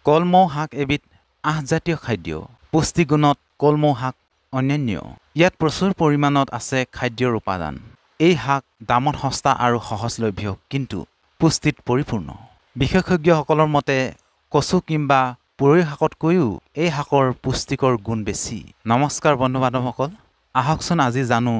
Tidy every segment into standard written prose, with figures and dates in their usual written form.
কলমৌ শাক এবিধ আঁহজাতীয় খাদ্য। পুষ্টিগুণত কলমৌ শাক অনন্য। ইয়াত প্ৰচুৰ পৰিমাণত আছে খাদ্যৰ উপাদান। এই শাক দামত সস্তা আৰু সহজলভ্য, কিন্তু পুষ্টিত পৰিপূৰ্ণ। বিশেষজ্ঞসকলৰ মতে কচু কিংবা পুৰৈ শাকতকৈও এই শাকৰ পুষ্টিকৰ গুণ বেছি। নমস্কাৰ বন্ধু বান্ধৱসকল, আহকচোন আজি জানো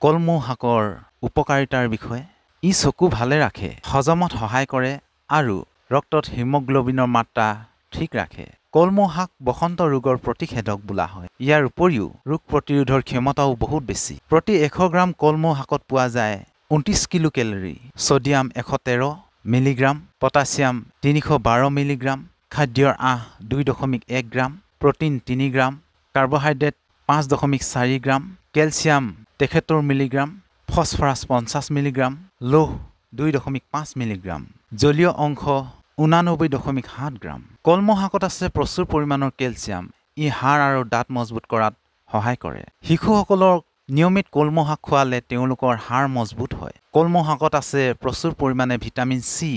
কলমৌ শাকৰ উপকাৰিতাৰ বিষয়ে। ই চকু ভালে ৰাখে, হজমত সহায় কৰে আৰু ৰক্তত হিমোগ্ল'বিনৰ মাত্ৰা ঠিক ৰাখে। কলমৌ শাক বসন্ত ৰোগৰ প্ৰতিষেধক বোলা হয়। ইয়াৰ উপৰিও ৰোগ প্ৰতিৰোধৰ ক্ষমতাও বহুত বেছি। প্ৰতি 100 গ্ৰাম কলমৌ শাকত পোৱা যায় 29 kilo calorie, sodium 113 milligram, potassium 312 milligram, খাদ্যৰ আঁহ 2.1 গ্ৰাম, প্ৰ'টিন 3 গ্ৰাম, কাৰ্বহাইড্ৰেট 5.4 গ্ৰাম, কেলছিয়াম 73 মিলিগ্ৰাম, ফছফৰাছ 50 মিলিগ্ৰাম, লৌহ 2.5 মিলিগ্ৰাম, জলীয় অংশ 89.7 গ্ৰাম। কলমৌ শাকত আছে প্ৰচুৰ পৰিমাণৰ কেলছিয়াম। ই হাড় আৰু দাঁত মজবুত কৰাত সহায় কৰে। শিশুসকলক নিয়মিত কলমৌ শাক খোৱালে তেওঁলোকৰ হাড় মজবুত হয়। কলমৌ শাকত আছে প্ৰচুৰ পৰিমাণে ভিটামিন চি।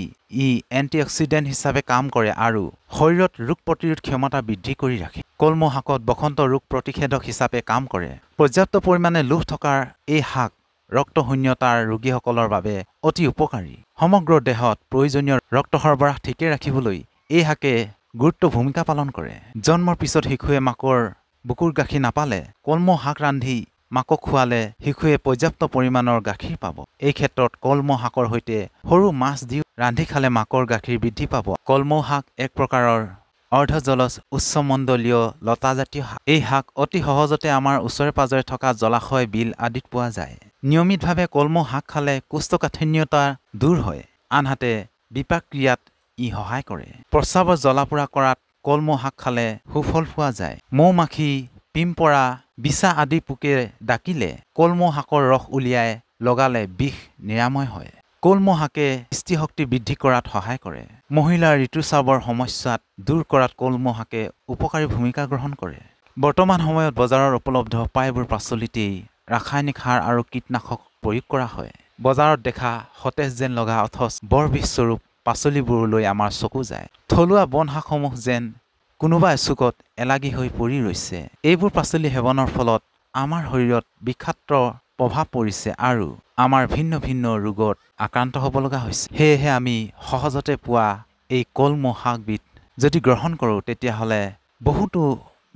ই এণ্টিঅক্সিডেণ্ট হিচাপে কাম কৰে আৰু শৰীৰত ৰোগ প্ৰতিৰোধ ক্ষমতা বৃদ্ধি কৰি ৰাখে। কলমৌ শাকত বসন্ত ৰোগ প্ৰতিষেধক হিচাপে কাম কৰে। পৰ্যাপ্ত পৰিমাণে লোহ থকাৰ এই শাক ৰক্তশূন্যতাৰ ৰোগীসকলৰ বাবে অতি উপকাৰী। সমগ্ৰ দেহত প্ৰয়োজনীয় ৰক্ত সৰবৰাহ ঠিকে ৰাখিবলৈ এই শাকে গুৰুত্ব ভূমিকা পালন কৰে। জন্মৰ পিছত শিশুৱে মাকৰ বুকুৰ গাখীৰ নাপালে কলমৌ শাক ৰান্ধি মাকক খোৱালে শিশুৱে পৰ্যাপ্ত পৰিমাণৰ গাখীৰ পাব। এই ক্ষেত্ৰত কলমৌ শাকৰ সৈতে সৰু মাছ দি ৰান্ধি খালে মাকৰ গাখীৰ বৃদ্ধি পাব। কলমৌ শাক এক প্ৰকাৰৰ অৰ্ধজলজ উচ্চমণ্ডলীয় লতাজাতীয় শাক। এই শাক অতি সহজতে আমাৰ ওচৰে পাজৰে থকা জলাশয়, বিল আদিত পোৱা যায়। নিয়মিতভাৱে কলমৌ শাক খালে কোষ্ঠকাঠিন্যতা দূৰ হয়, আনহাতে বিপাক ক্ৰিয়াত ই সহায় কৰে। প্ৰস্ৰাৱৰ জ্বলা-পোৰা কৰাত কলমৌ শাক খালে সুফল পোৱা যায়। মৌ-মাখি, পিমপৰা, বিছা আদি পোকে ডাকিলে কলমৌ শাকৰ ৰস উলিয়াই লগালে বিষ নিৰাময় হয়। কলমৌ শাকে দৃষ্টিশক্তি বৃদ্ধি কৰাত সহায় কৰে। মহিলাৰ ঋতুস্ৰাৱৰ সমস্যাত দূৰ কৰাত কলমৌ শাকে উপকাৰী ভূমিকা গ্ৰহণ কৰে। বৰ্তমান সময়ত বজাৰত উপলব্ধ প্ৰায়বোৰ পাচলিতেই ৰাসায়নিক সাৰ আৰু কীটনাশক প্ৰয়োগ কৰা হয়। বজাৰত দেখা সতেজ যেন লগা অথচ বৰ বিষস্বৰূপ পাচলিবোৰলৈ আমাৰ চকু যায়। থলুৱা বন শাকসমূহ যেন কোনোবা এচুকত এলাগী হৈ পৰি ৰৈছে। এইবোৰ পাচলি সেৱনৰ ফলত আমাৰ শৰীৰত বিষাক্ত প্ৰভাৱ পৰিছে আৰু আমাৰ ভিন্ন ভিন্ন ৰোগত আক্ৰান্ত হ'ব লগা হৈছে। সেয়েহে আমি সহজতে পোৱা এই কলমৌ শাকবিধ যদি গ্ৰহণ কৰোঁ তেতিয়াহ'লে বহুতো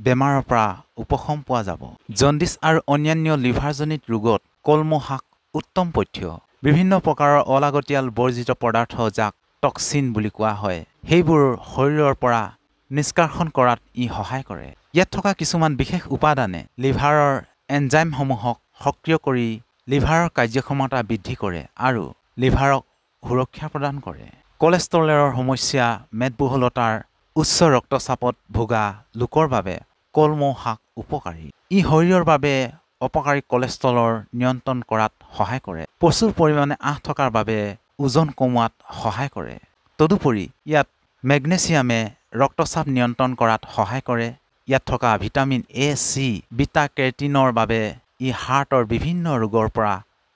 বেমাৰৰ পৰা উপশম পোৱা যাব। জণ্ডিছ আৰু অন্যান্য লিভাৰজনিত ৰোগত কলমৌ শাক উত্তম পথ্য। বিভিন্ন প্ৰকাৰৰ অলাগতিয়াল বৰ্জিত পদাৰ্থ যাক টক্সিন বুলি কোৱা হয়, সেইবোৰ শৰীৰৰ পৰা নিষ্কাশন কৰাত ই সহায় কৰে। ইয়াত থকা কিছুমান বিশেষ উপাদানে লিভাৰৰ এনজাইমসমূহক সক্ৰিয় কৰি লিভাৰৰ কাৰ্যক্ষমতা বৃদ্ধি কৰে আৰু লিভাৰক সুৰক্ষা প্ৰদান কৰে। কলেষ্ট্ৰলৰ সমস্যা, মেদবহুলতাৰ, উচ্চ ৰক্তচাপত ভোগা লোকৰ বাবে কলমৌ শাক উপকাৰী। ই শৰীৰৰ বাবে অপকাৰী কলেষ্ট্ৰলৰ নিয়ন্ত্ৰণ কৰাত সহায় কৰে। প্ৰচুৰ পৰিমাণে আঁহ থকাৰ বাবে ওজন কমোৱাত সহায় কৰে। তদুপৰি ইয়াত মেগনেছিয়ামে ৰক্তচাপ নিয়ন্ত্ৰণ কৰাত সহায় কৰে। ইয়াত থকা ভিটামিন এ, চি, বিটা কেৰটিনৰ বাবে ই হাৰ্টৰ বিভিন্ন ৰোগৰ পৰা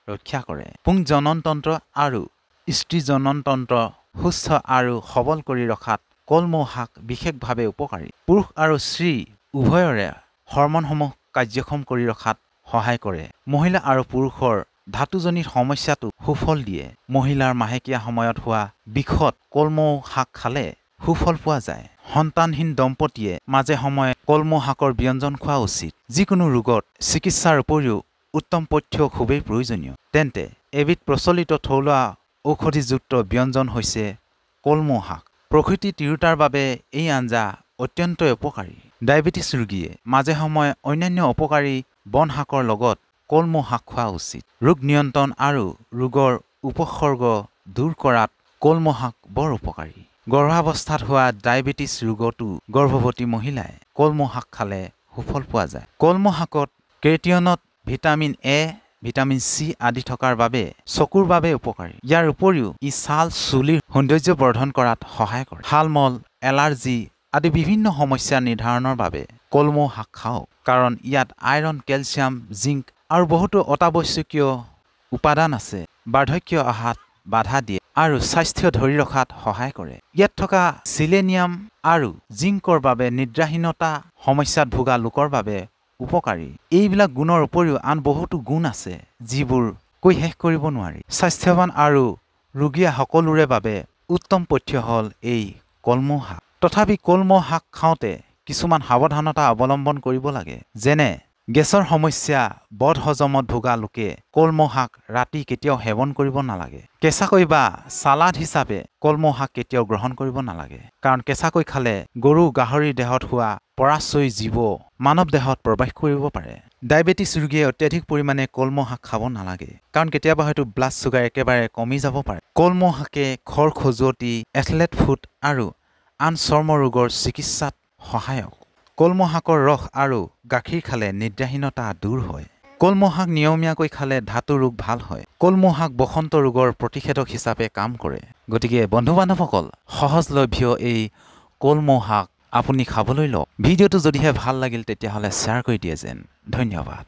ৰক্ষা কৰে। পুংজননতন্ত্ৰ আৰু স্ত্ৰী জননতন্ত্ৰ সুস্থ আৰু সবল কৰি ৰখাত কলমৌ শাক বিশেষভাৱে উপকাৰী। পুৰুষ আৰু স্ত্ৰী উভয়ৰে হৰম'নসমূহ কাৰ্যক্ষম কৰি ৰখাত সহায় কৰে। মহিলা আৰু পুৰুষৰ ধাতুজনিত সমস্যাটো সুফল দিয়ে। মহিলাৰ মাহেকীয়া সময়ত হোৱা বিষত কলমৌ শাক খালে সুফল পোৱা যায়। সন্তানহীন দম্পতীয়ে মাজে সময়ে কলমৌ শাকৰ ব্যঞ্জন খোৱা উচিত। যিকোনো ৰোগত চিকিৎসাৰ উপৰিও উত্তম পথ্য খুবেই প্ৰয়োজনীয়। তেন্তে এবিধ প্ৰচলিত থলুৱা ঔষধিযুক্ত ব্যঞ্জন হৈছে কলমৌ শাক। প্ৰকৃতি তিৰোতাৰ বাবে এই আঞ্জা অত্যন্তই উপকাৰী। ডায়েবেটিছ ৰোগীয়ে মাজে সময়ে অন্যান্য উপকাৰী বন শাকৰ লগত কলমৌ শাক খোৱা উচিত। ৰোগ নিয়ন্ত্ৰণ আৰু ৰোগৰ উপসৰ্গ দূৰ কৰাত কলমৌ শাক বৰ উপকাৰী। গৰ্ভাৱস্থাত হোৱা ডায়েবেটিছ ৰোগতো গৰ্ভৱতী মহিলাই কলমৌ শাক খালে সুফল পোৱা যায়। কলমৌ শাকত কেৰটিনত ভিটামিন এ, ভিটামিন চি আদি থকাৰ বাবে চকুৰ বাবে উপকাৰী। ইয়াৰ উপৰিও ই ছাল, চুলিৰ সৌন্দৰ্য বৰ্ধন কৰাত সহায় কৰে। শালমল, এলাৰ্জি আদি বিভিন্ন সমস্যা নিৰ্ধাৰণৰ বাবে কলমৌ শাক খাওক, কাৰণ ইয়াত আইৰণ, কেলছিয়াম, জিংক আৰু বহুতো অত্যাৱশ্যকীয় উপাদান আছে। বাৰ্ধক্য অহাত বাধা দিয়ে আৰু স্বাস্থ্য ধৰি ৰখাত সহায় কৰে। ইয়াত থকা চিলেনিয়াম আৰু জিংকৰ বাবে নিদ্ৰাহীনতা সমস্যাত ভোগা লোকৰ বাবে উপকাৰী। এইবিলাক গুণৰ উপৰিও আন বহুতো গুণ আছে যিবোৰ কৈ শেষ কৰিব নোৱাৰি। স্বাস্থ্যৱান আৰু ৰোগীয়া সকলোৰে বাবে উত্তম পথ্য হ'ল এই কলমৌ শাক। তথাপি কলমৌ শাক খাওঁতে কিছুমান সাৱধানতা অৱলম্বন কৰিব লাগে, যেনে গেছৰ সমস্যা বদহজমত ভোগা লোকে কলমৌ শাক ৰাতি কেতিয়াও সেৱন কৰিব নালাগে। কেঁচাকৈ বা চালাড হিচাপে কলমৌ শাক কেতিয়াও গ্ৰহণ কৰিব নালাগে, কাৰণ কেঁচাকৈ খালে গৰু গাহৰিৰ দেহত হোৱা পৰাচয় জীৱ মানৱ দেহত প্ৰৱেশ কৰিব পাৰে। ডায়েবেটিছ ৰোগীয়ে অত্যাধিক পৰিমাণে কলমৌ শাক খাব নালাগে, কাৰণ কেতিয়াবা হয়তো ব্লাড চুগাৰ একেবাৰে কমি যাব পাৰে। কলমৌ শাকে খৰ খজুৱতি, এথলেট ফুট আৰু আন চৰ্ম ৰোগৰ চিকিৎসাত সহায়ক। কলমৌ শাকৰ ৰস আৰু গাখীৰ খালে নিদ্ৰাহীনতা দূৰ হয়। কলমৌ শাক নিয়মীয়াকৈ খালে ধাতু ৰোগ ভাল হয়। কলমৌ শাক বসন্ত ৰোগৰ প্ৰতিষেধক হিচাপে কাম কৰে। গতিকে বন্ধু বান্ধৱসকল, সহজলভ্য এই কলমৌ শাক আপুনি খাবলৈ লওক। ভিডিঅ'টো যদিহে ভাল লাগিল তেতিয়াহ'লে শ্বেয়াৰ কৰি দিয়ে যেন। ধন্যবাদ।